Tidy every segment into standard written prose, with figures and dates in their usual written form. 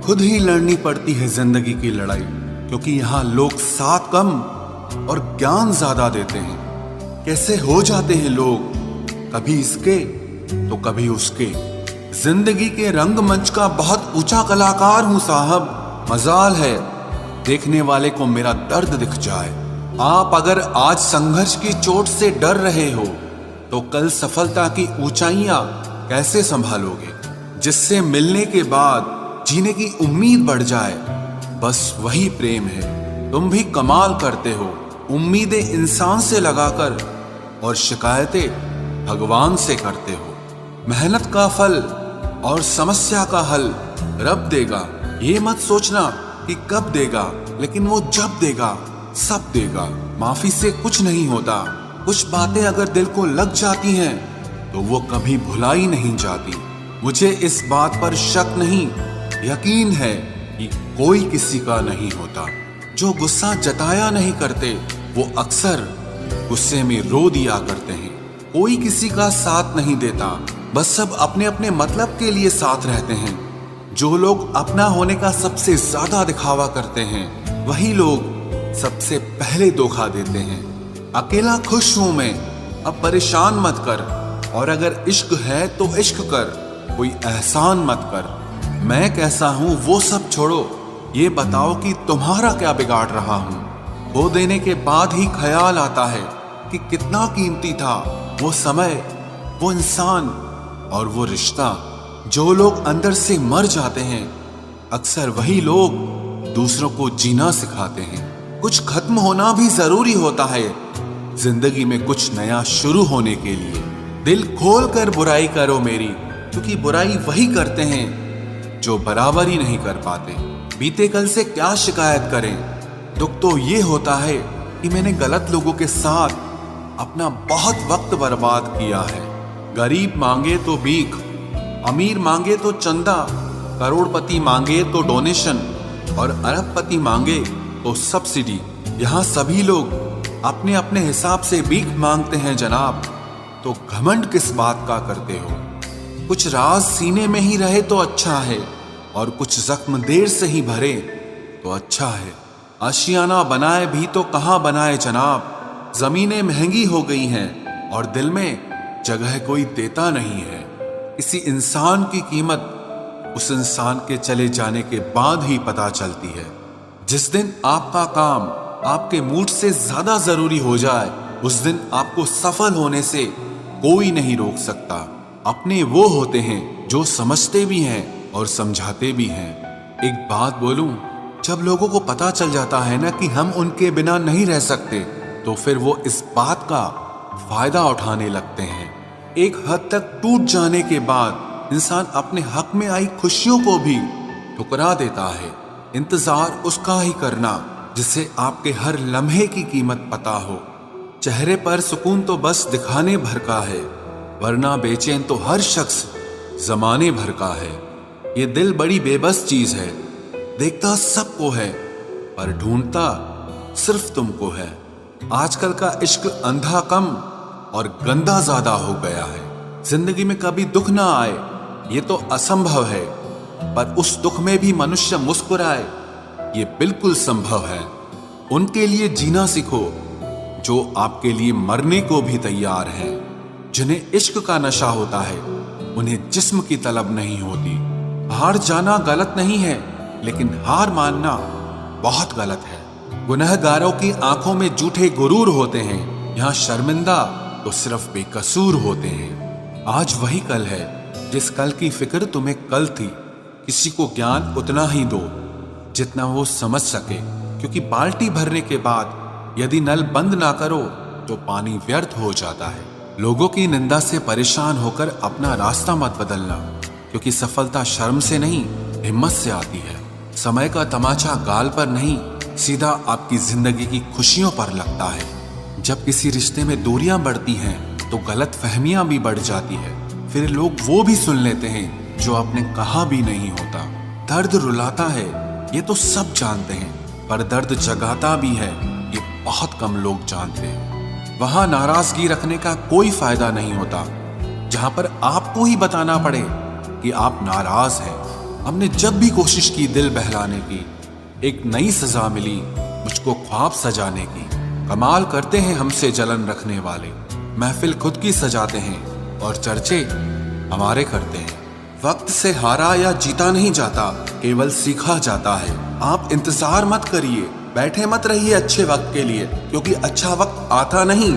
खुद ही लड़नी पड़ती है जिंदगी की लड़ाई, क्योंकि यहाँ लोग साथ कम और ज्ञान ज्यादा देते हैं। कैसे हो जाते हैं लोग, कभी इसके तो कभी उसके। जिंदगी के रंगमंच का बहुत ऊंचा कलाकार हूं साहब। मजाल है देखने वाले को मेरा दर्द दिख जाए। आप अगर आज संघर्ष की चोट से डर रहे हो तो कल सफलता की ऊंचाइयां कैसे संभालोगे? जिससे मिलने के बाद जीने की उम्मीद बढ़ जाए, बस वही प्रेम है। तुम भी कमाल करते हो, उम्मीदें इंसान से लगाकर और शिकायतें भगवान से करते हो। मेहनत का फल और समस्या का हल रब देगा। ये मत सोचना कि कब देगा, लेकिन वो जब देगा सब देगा। माफी से कुछ नहीं होता। कुछ बातें अगर दिल को लग जाती हैं तो वो कभी भुलाई नहीं जाती। मुझे इस बात पर शक नहीं, यकीन है कि कोई किसी का नहीं होता। जो गुस्सा जताया नहीं करते वो अक्सर गुस्से में रो दिया करते हैं। कोई किसी का साथ नहीं देता, बस सब अपने अपने मतलब के लिए साथ रहते हैं। जो लोग अपना होने का सबसे ज्यादा दिखावा करते हैं, वही लोग सबसे पहले धोखा देते हैं। अकेला खुश हूं मैं, अब परेशान मत कर। और अगर इश्क है तो इश्क कर, कोई एहसान मत कर। मैं कैसा हूं वो सब छोड़ो, ये बताओ कि तुम्हारा क्या बिगाड़ रहा हूं। वो देने के बाद ही ख्याल आता है कि कितना कीमती था वो समय, वो इंसान और वो रिश्ता। जो लोग अंदर से मर जाते हैं, अक्सर वही लोग दूसरों को जीना सिखाते हैं। कुछ खत्म होना भी जरूरी होता है जिंदगी में कुछ नया शुरू होने के लिए। दिल खोल कर बुराई करो मेरी, क्योंकि बुराई वही करते हैं जो बराबरी नहीं कर पाते। बीते कल से क्या शिकायत करें, दुख तो ये होता है कि मैंने गलत लोगों के साथ अपना बहुत वक्त बर्बाद किया है। गरीब मांगे तो भीख, अमीर मांगे तो चंदा, करोड़पति मांगे तो डोनेशन और अरबपति मांगे तो सब्सिडी। यहाँ सभी लोग अपने अपने हिसाब से भीख मांगते हैं जनाब, तो घमंड किस बात का करते हो? कुछ राज सीने में ही रहे तो अच्छा है, और कुछ जख्म देर से ही भरे तो अच्छा है। आशियाना बनाए भी तो कहाँ बनाए जनाब। जमीनें महंगी हो गई हैं और दिल में जगह कोई देता नहीं है। किसी इंसान की कीमत उस इंसान के चले जाने के बाद ही पता चलती है। जिस दिन आपका काम आपके मूड से ज्यादा जरूरी हो जाए, उस दिन आपको सफल होने से कोई नहीं रोक सकता। अपने वो होते हैं जो समझते भी हैं और समझाते भी हैं। एक बात बोलूं, जब लोगों को पता चल जाता है ना कि हम उनके बिना नहीं रह सकते, तो फिर वो इस बात का फायदा उठाने लगते हैं। एक हद तक टूट जाने के बाद इंसान अपने हक में आई खुशियों को भी ठुकरा देता है। इंतजार उसका ही करना जिससे आपके हर लम्हे की कीमत पता हो। चेहरे पर सुकून तो बस दिखाने भर का है, वरना बेचैन तो हर शख्स जमाने भर का है। ये दिल बड़ी बेबस चीज है, देखता सबको है पर ढूंढता सिर्फ तुमको है। आजकल का इश्क अंधा कम और गंदा ज्यादा हो गया है। जिंदगी में कभी दुख ना आए ये तो असंभव है, पर उस दुख में भी मनुष्य मुस्कुराए ये बिल्कुल संभव है। उनके लिए जीना सीखो जो आपके लिए मरने को भी तैयार हैं। जिन्हें इश्क का नशा होता है, उन्हें जिस्म की तलब नहीं होती। हार जाना गलत नहीं है, लेकिन हार मानना बहुत गलत है। गुनहगारों की आंखों में झूठे गुरूर होते हैं, यहाँ शर्मिंदा तो सिर्फ बेकसूर होते हैं। आज वही कल है जिस कल की फिक्र तुम्हें कल थी। किसी को ज्ञान उतना ही दो जितना वो समझ सके, क्योंकि बाल्टी भरने के बाद यदि नल बंद ना करो तो पानी व्यर्थ हो जाता है। लोगों की निंदा से परेशान होकर अपना रास्ता मत बदलना, क्योंकि सफलता शर्म से नहीं हिम्मत से आती है। समय का तमाचा गाल पर नहीं, सीधा आपकी जिंदगी की खुशियों पर लगता है। जब किसी रिश्ते में दूरियां बढ़ती हैं तो गलत फहमियां भी बढ़ जाती है। फिर लोग वो भी सुन लेते हैं जो आपने कहा भी नहीं होता। दर्द रुलाता है ये तो सब जानते हैं, पर दर्द जगाता भी है ये बहुत कम लोग जानते हैं। वहां नाराजगी रखने का कोई फायदा नहीं होता जहां पर आपको ही बताना पड़े कि आप नाराज हैं। हमने जब भी कोशिश की दिल बहलाने की, एक नई सजा मिली मुझको ख्वाब सजाने की। कमाल करते हैं हमसे जलन रखने वाले, महफिल खुद की सजाते हैं और चर्चे हमारे करते हैं। वक्त से हारा या जीता नहीं जाता, केवल सीखा जाता है। आप इंतजार मत करिए, बैठे मत रहिए अच्छे वक्त के लिए, क्योंकि अच्छा वक्त आता नहीं,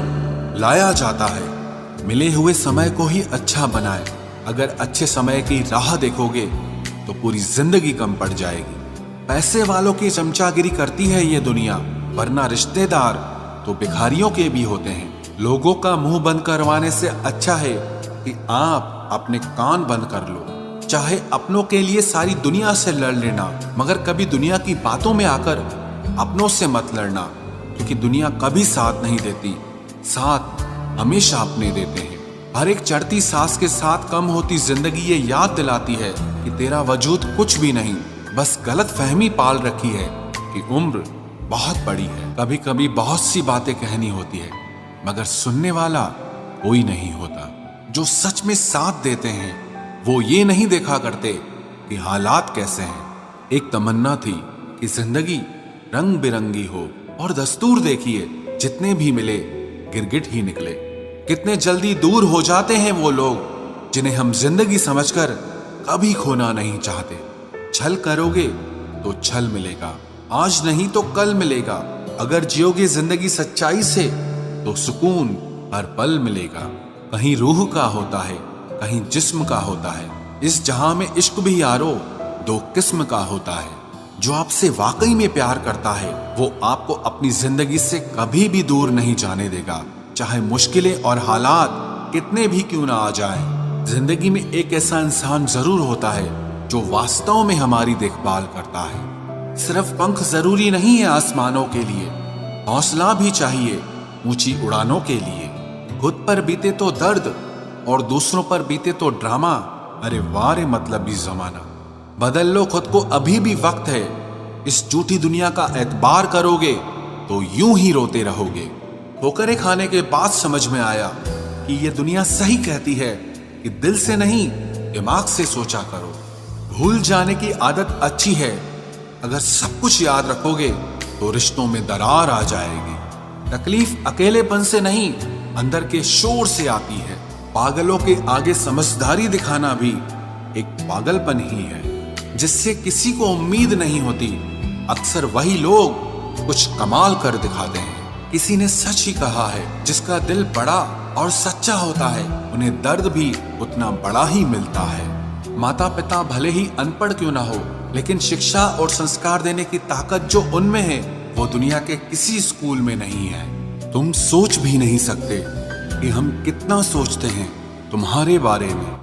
लाया जाता है। मिले हुए समय को ही अच्छा बनाए। अगर अच्छे समय की राह देखोगे तो पूरी जिंदगी कम पड़ जाएगी। पैसे वालों की चमचागिरी करती है ये दुनिया, वरना रिश्तेदार तो भिखारियों के भी होते हैं। लोगों का मुंह बंद करवाने से अच्छा है कि आप अपने कान बंद कर लो। चाहे अपनों के लिए सारी दुनिया से लड़ लेना, मगर कभी दुनिया की बातों में आकर अपनों से मत लड़ना, क्योंकि दुनिया कभी साथ नहीं देती, साथ हमेशा अपने देते हैं। हर एक चढ़ती सांस के साथ कम होती जिंदगी ये याद दिलाती है कि तेरा वजूद कुछ भी नहीं, बस गलत फहमी पाल रखी है कि उम्र बहुत बड़ी है। कभी कभी बहुत सी बातें कहनी होती है, मगर सुनने वाला कोई नहीं होता। जो सच में साथ देते हैं वो ये नहीं देखा करते कि हालात कैसे हैं। एक तमन्ना थी कि जिंदगी रंग बिरंगी हो, और दस्तूर देखिए जितने भी मिले गिरगिट ही निकले। कितने जल्दी दूर हो जाते हैं वो लोग जिन्हें हम जिंदगी समझकर कभी खोना नहीं चाहते। छल करोगे तो छल मिलेगा, आज नहीं तो कल मिलेगा। अगर जियोगे जिंदगी सच्चाई से तो सुकून हर पल मिलेगा। कहीं रूह का होता है, कहीं जिस्म का होता है। इस जहां में इश्क भी यारो दो किस्म का होता है। जो आपसे वाकई में प्यार करता है वो आपको अपनी जिंदगी से कभी भी दूर नहीं जाने देगा, चाहे मुश्किलें और हालात कितने भी क्यों ना आ जाएं। जिंदगी में एक ऐसा इंसान जरूर होता है जो वास्तव में हमारी देखभाल करता है। सिर्फ पंख जरूरी नहीं है आसमानों के लिए, हौसला भी चाहिए ऊंची उड़ानों के लिए। खुद पर बीते तो दर्द और दूसरों पर बीते तो ड्रामा, अरे वारे मतलबी जमाना। बदल लो खुद को, अभी भी वक्त है। इस झूठी दुनिया का एतबार करोगे तो यूं ही रोते रहोगे। ठोकरें खाने के बाद समझ में आया कि ये दुनिया सही कहती है कि दिल से नहीं दिमाग से सोचा करो। भूल जाने की आदत अच्छी है, अगर सब कुछ याद रखोगे तो रिश्तों में दरार आ जाएगी। तकलीफ अकेलेपन से नहीं, अंदर के शोर से आती है। पागलों के आगे समझदारी दिखाना भी एक पागलपन ही है, जिससे किसी को उम्मीद नहीं होती। अक्सर वही लोग कुछ कमाल कर दिखाते हैं। किसी ने सच ही कहा है, जिसका दिल बड़ा और सच्चा होता है उन्हें दर्द भी उतना बड़ा ही मिलता है। माता पिता भले ही अनपढ़ क्यों ना हो, लेकिन शिक्षा और संस्कार देने की ताकत जो उनमें है वो दुनिया के किसी स्कूल में नहीं है। तुम सोच भी नहीं सकते कि हम कितना सोचते हैं तुम्हारे बारे में।